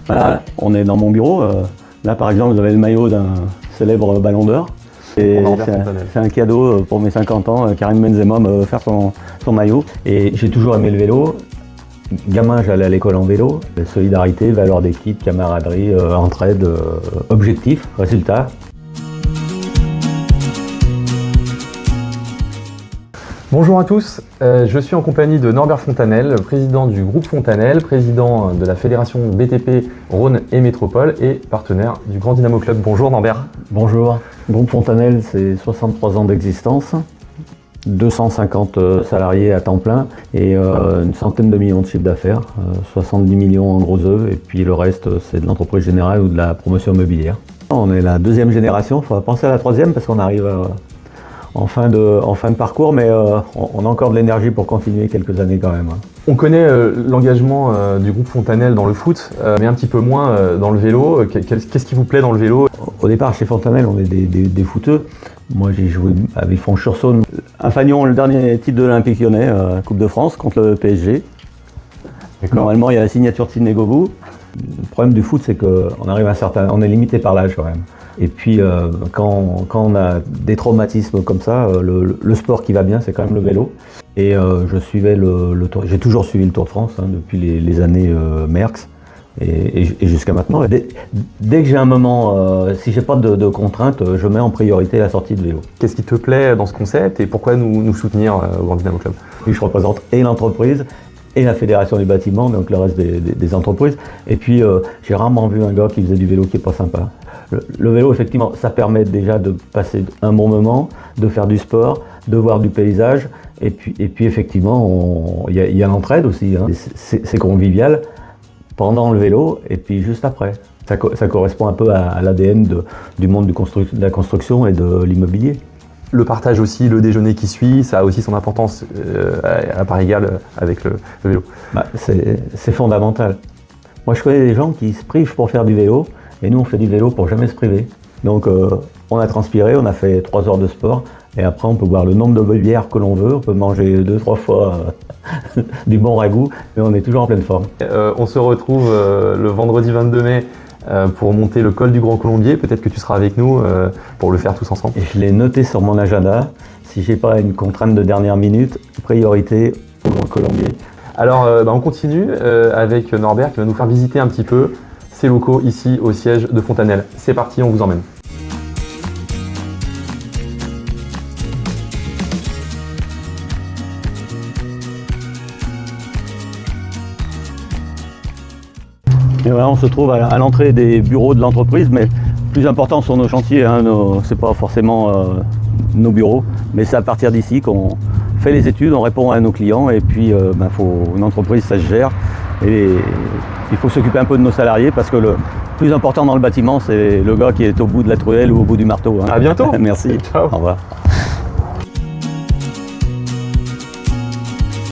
Voilà, on est dans mon bureau. Là, par exemple, vous avez le maillot d'un célèbre ballon d'or. Et c'est un cadeau pour mes 50 ans. Karim Benzema m'a offert son maillot. Et j'ai toujours aimé le vélo. Gamin, j'allais à l'école en vélo. Solidarité, valeur d'équipe, camaraderie, entraide, objectif, résultat. Bonjour à tous, je suis en compagnie de Norbert Fontanel, président du groupe Fontanel, président de la fédération BTP Rhône et Métropole et partenaire du Grand Dynamo Club. Bonjour Norbert. Bonjour. Groupe Fontanel, c'est 63 ans d'existence, 250 salariés à temps plein et une centaine de millions de chiffre d'affaires, 70 millions en gros œuvres et puis le reste c'est de l'entreprise générale ou de la promotion immobilière. On est la deuxième génération, il faudra penser à la troisième parce qu'on arrive en fin de parcours, mais on a encore de l'énergie pour continuer quelques années quand même. On connaît l'engagement du groupe Fontanel dans le foot, mais un petit peu moins dans le vélo. Qu'est-ce qui vous plaît dans le vélo? Au départ, chez Fontanel, on est des footeux. Moi, j'ai joué avec Franche-sur-Saône. À Fagnon, le dernier titre de l'Olympique Lyonnais, Coupe de France, contre le PSG. Normalement, il y a la signature de Sidney Govou. Le problème du foot, c'est qu'on arrive à on est limité par l'âge quand même. Et puis quand on a des traumatismes comme ça, le sport qui va bien, c'est quand même le vélo. Et je suivais le Tour. J'ai toujours suivi le Tour de France depuis les années Merckx et jusqu'à maintenant. Dès que j'ai un moment, si j'ai pas de contraintes, je mets en priorité la sortie de vélo. Qu'est-ce qui te plaît dans ce concept et pourquoi nous soutenir au Grand Dynamo Club? Puis je représente et l'entreprise et la fédération du bâtiment, donc le reste des entreprises. Et puis j'ai rarement vu un gars qui faisait du vélo qui est pas sympa. Le vélo, effectivement, ça permet déjà de passer un bon moment, de faire du sport, de voir du paysage. Et puis effectivement, il y a l'entraide aussi. C'est convivial pendant le vélo et puis juste après. Ça correspond un peu à l'ADN du monde de la construction et de l'immobilier. Le partage aussi, le déjeuner qui suit, ça a aussi son importance à part égale avec le vélo. C'est fondamental. Moi, je connais des gens qui se privent pour faire du vélo. Et nous, on fait du vélo pour jamais se priver. Donc, on a transpiré, on a fait 3 heures de sport. Et après, on peut boire le nombre de bières que l'on veut. On peut manger 2-3 fois du bon ragoût. Mais on est toujours en pleine forme. On se retrouve le vendredi 22 mai pour monter le col du Grand Colombier. Peut-être que tu seras avec nous pour le faire tous ensemble. Et je l'ai noté sur mon agenda. Si j'ai pas une contrainte de dernière minute, priorité au Grand Colombier. Alors, on continue avec Norbert qui va nous faire visiter un petit peu ces locaux ici au siège de Fontanel. C'est parti, on vous emmène. Et voilà, on se trouve à l'entrée des bureaux de l'entreprise, mais plus important sont nos chantiers. C'est pas forcément nos bureaux, mais c'est à partir d'ici qu'on fait les études, on répond à nos clients et puis une entreprise, ça se gère. Et il faut s'occuper un peu de nos salariés parce que le plus important dans le bâtiment, c'est le gars qui est au bout de la truelle ou au bout du marteau. À bientôt. Merci. Ciao. Au revoir.